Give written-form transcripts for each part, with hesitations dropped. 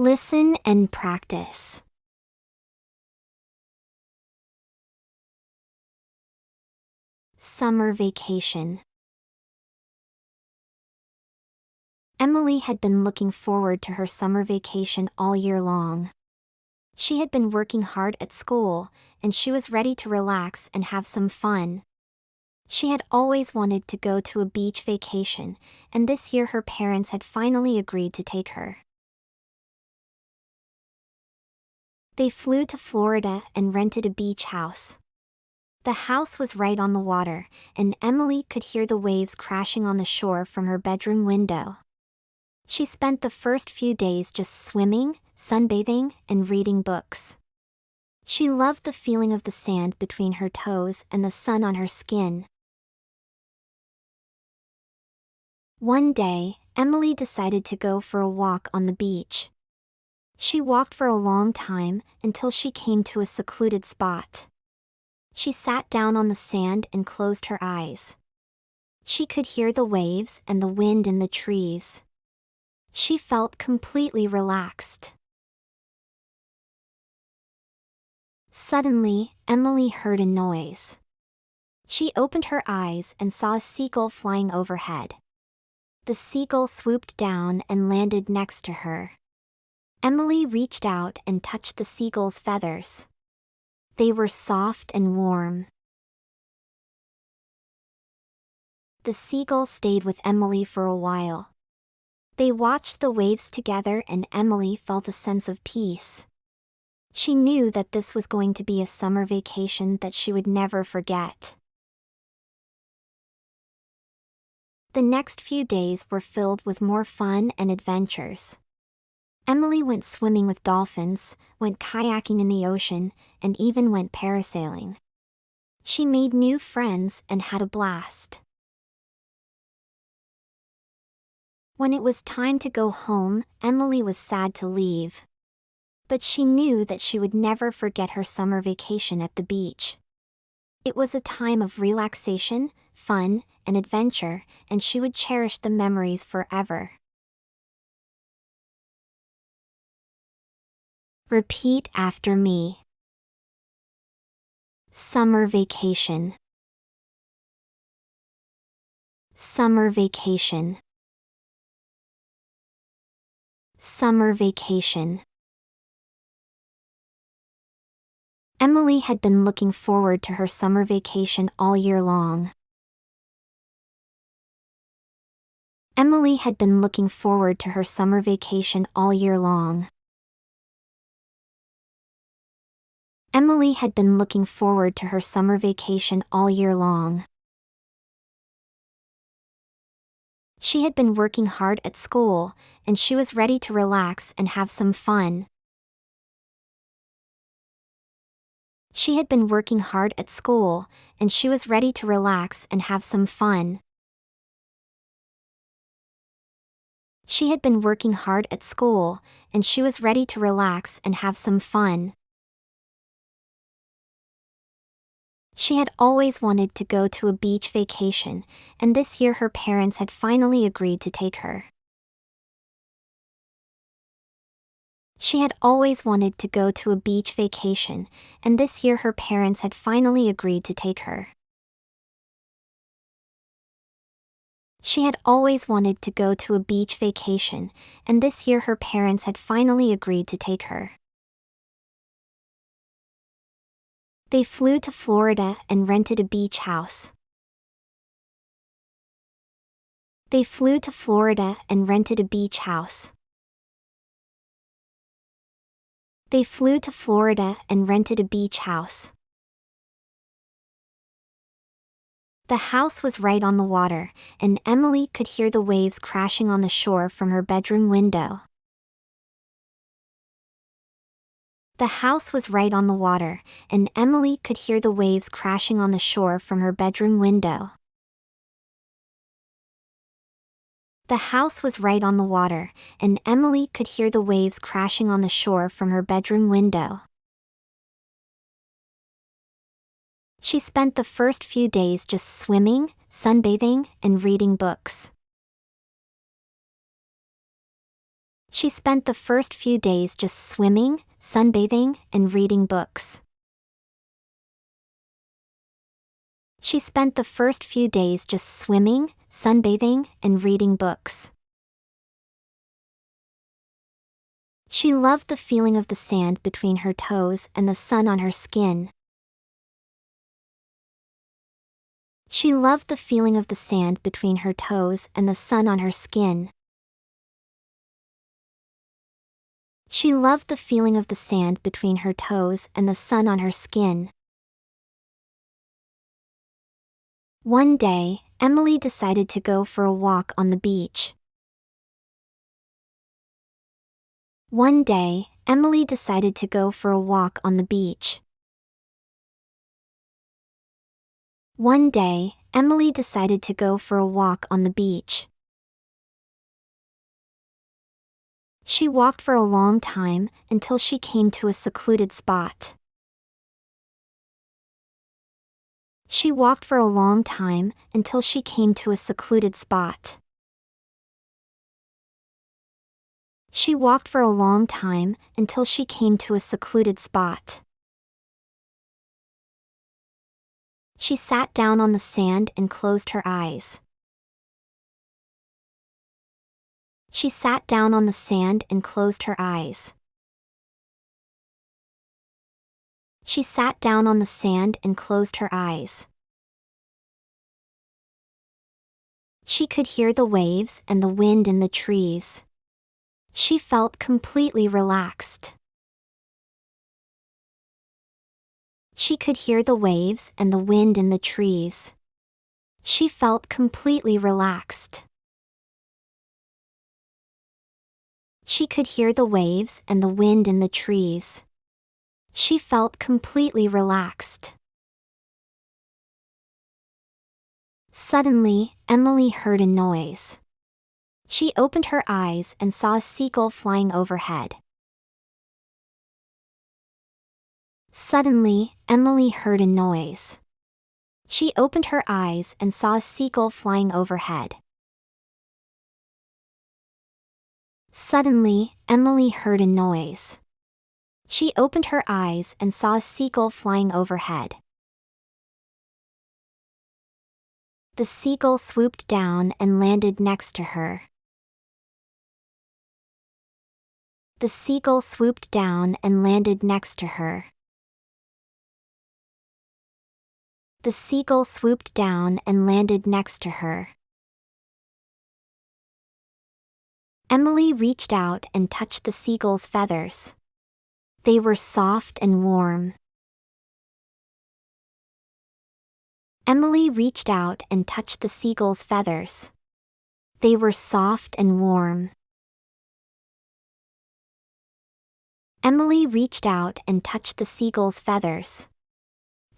Listen and practice. Summer vacation. Emily had been looking forward to her summer vacation all year long. She had been working hard at school, and she was ready to relax and have some fun. She had always wanted to go to a beach vacation, and this year her parents had finally agreed to take her. They flew to Florida and rented a beach house. The house was right on the water, and Emily could hear the waves crashing on the shore from her bedroom window. She spent the first few days just swimming, sunbathing, and reading books. She loved the feeling of the sand between her toes and the sun on her skin. One day, Emily decided to go for a walk on the beach. She walked for a long time until she came to a secluded spot. She sat down on the sand and closed her eyes. She could hear the waves and the wind in the trees. She felt completely relaxed. Suddenly, Emily heard a noise. She opened her eyes and saw a seagull flying overhead. The seagull swooped down and landed next to her. Emily reached out and touched the seagull's feathers. They were soft and warm. The seagull stayed with Emily for a while. They watched the waves together and Emily felt a sense of peace. She knew that this was going to be a summer vacation that she would never forget. The next few days were filled with more fun and adventures. Emily went swimming with dolphins, went kayaking in the ocean, and even went parasailing. She made new friends and had a blast. When it was time to go home, Emily was sad to leave. But she knew that she would never forget her summer vacation at the beach. It was a time of relaxation, fun, and adventure, and she would cherish the memories forever. Repeat after me. Summer vacation. Summer vacation. Summer vacation. Emily had been looking forward to her summer vacation all year long. Emily had been looking forward to her summer vacation all year long. Emily had been looking forward to her summer vacation all year long. She had been working hard at school, and she was ready to relax and have some fun. She had been working hard at school, and she was ready to relax and have some fun. She had been working hard at school, and she was ready to relax and have some fun. She had always wanted to go to a beach vacation, and this year her parents had finally agreed to take her. She had always wanted to go to a beach vacation, and this year her parents had finally agreed to take her. She had always wanted to go to a beach vacation, and this year her parents had finally agreed to take her. They flew to Florida and rented a beach house. They flew to Florida and rented a beach house. They flew to Florida and rented a beach house. The house was right on the water, and Emily could hear the waves crashing on the shore from her bedroom window. The house was right on the water, and Emily could hear the waves crashing on the shore from her bedroom window. The house was right on the water, and Emily could hear the waves crashing on the shore from her bedroom window. She spent the first few days just swimming, sunbathing, and reading books. She spent the first few days just swimming, sunbathing, and reading books. She spent the first few days just swimming, sunbathing, and reading books. She loved the feeling of the sand between her toes and the sun on her skin. She loved the feeling of the sand between her toes and the sun on her skin. She loved the feeling of the sand between her toes and the sun on her skin. One day, Emily decided to go for a walk on the beach. One day, Emily decided to go for a walk on the beach. One day, Emily decided to go for a walk on the beach. She walked for a long time until she came to a secluded spot. She walked for a long time until she came to a secluded spot. She walked for a long time until she came to a secluded spot. She sat down on the sand and closed her eyes. She sat down on the sand and closed her eyes. She sat down on the sand and closed her eyes. She could hear the waves and the wind in the trees. She felt completely relaxed. She could hear the waves and the wind in the trees. She felt completely relaxed. She could hear the waves and the wind in the trees. She felt completely relaxed. Suddenly, Emily heard a noise. She opened her eyes and saw a seagull flying overhead. Suddenly, Emily heard a noise. She opened her eyes and saw a seagull flying overhead. Suddenly, Emily heard a noise. She opened her eyes and saw a seagull flying overhead. The seagull swooped down and landed next to her. The seagull swooped down and landed next to her. The seagull swooped down and landed next to her. Emily reached out and touched the seagull's feathers. They were soft and warm. Emily reached out and touched the seagull's feathers. They were soft and warm. Emily reached out and touched the seagull's feathers.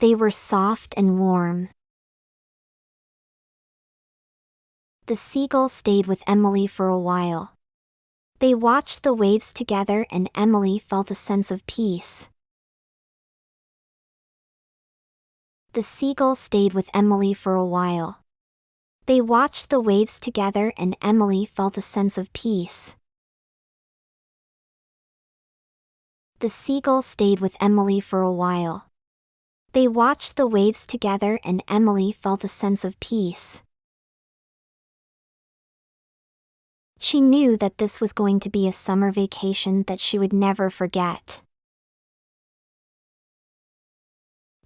They were soft and warm. The seagull stayed with Emily for a while. They watched the waves together and Emily felt a sense of peace. The seagull stayed with Emily for a while. They watched the waves together and Emily felt a sense of peace. The seagull stayed with Emily for a while. They watched the waves together and Emily felt a sense of peace. She knew that this was going to be a summer vacation that she would never forget.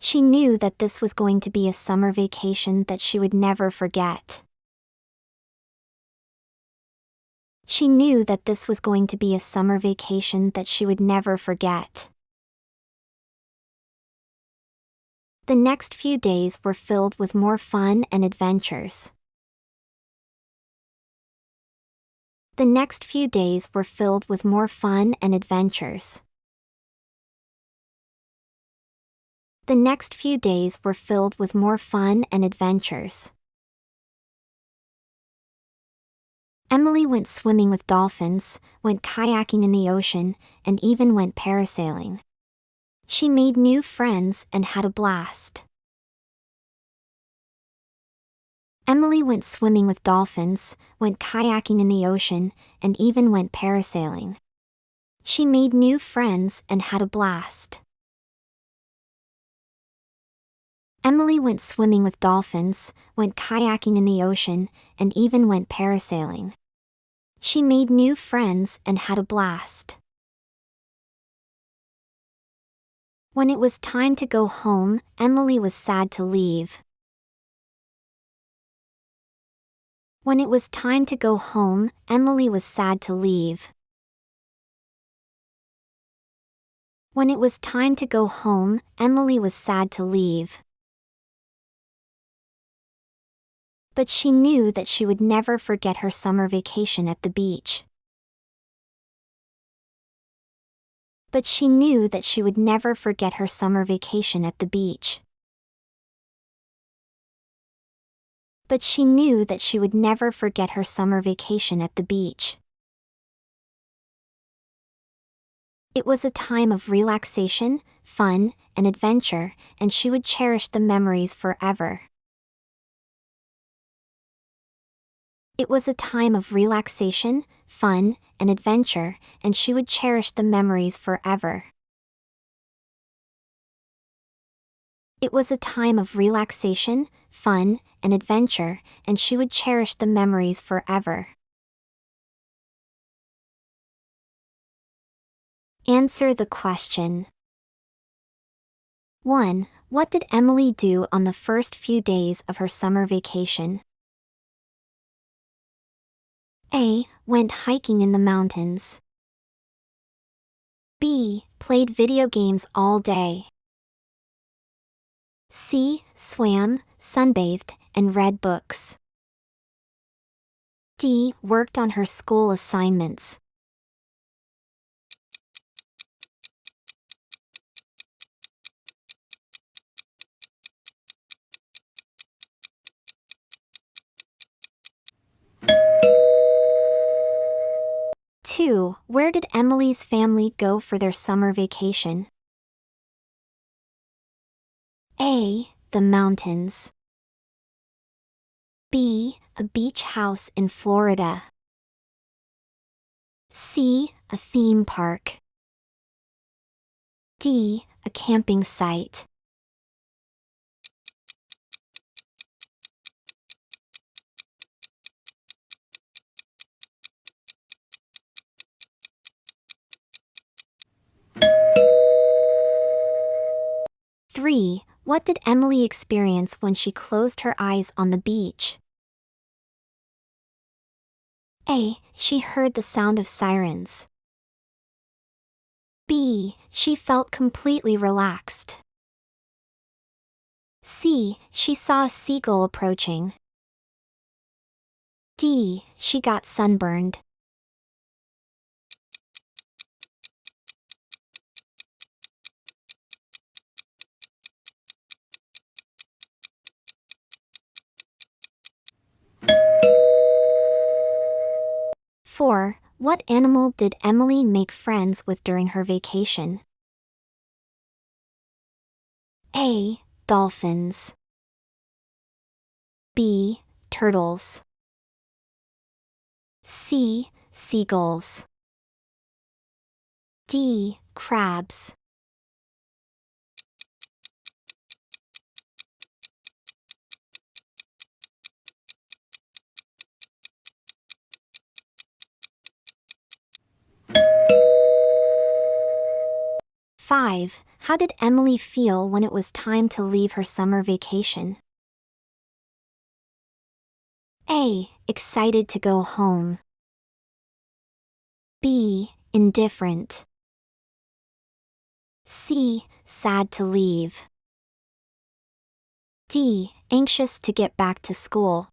She knew that this was going to be a summer vacation that she would never forget. She knew that this was going to be a summer vacation that she would never forget. The next few days were filled with more fun and adventures. The next few days were filled with more fun and adventures. The next few days were filled with more fun and adventures. Emily went swimming with dolphins, went kayaking in the ocean, and even went parasailing. She made new friends and had a blast. Emily went swimming with dolphins, went kayaking in the ocean, and even went parasailing. She made new friends and had a blast. Emily went swimming with dolphins, went kayaking in the ocean, and even went parasailing. She made new friends and had a blast. When it was time to go home, Emily was sad to leave. When it was time to go home, Emily was sad to leave. When it was time to go home, Emily was sad to leave. But she knew that she would never forget her summer vacation at the beach. But she knew that she would never forget her summer vacation at the beach. But she knew that she would never forget her summer vacation at the beach. It was a time of relaxation, fun, and adventure, and she would cherish the memories forever. It was a time of relaxation, fun, and adventure, and she would cherish the memories forever. It was a time of relaxation, fun, and adventure, and she would cherish the memories forever. Answer the question. 1. What did Emily do on the first few days of her summer vacation? A. Went hiking in the mountains. B. Played video games all day. C. Swam, sunbathed, and read books. D. Worked on her school assignments. Two. Where did Emily's family go for their summer vacation? A. The mountains. B. A beach house in Florida. C. A theme park. D. A camping site. Three. What did Emily experience when she closed her eyes on the beach? A. She heard the sound of sirens. B. She felt completely relaxed. C. She saw a seagull approaching. D. She got sunburned. Four. What animal did Emily make friends with during her vacation? A. Dolphins. B. Turtles. C. Seagulls. D. Crabs. Five. How did Emily feel when it was time to leave her summer vacation? A. Excited to go home. B. Indifferent. C. Sad to leave. D. Anxious to get back to school.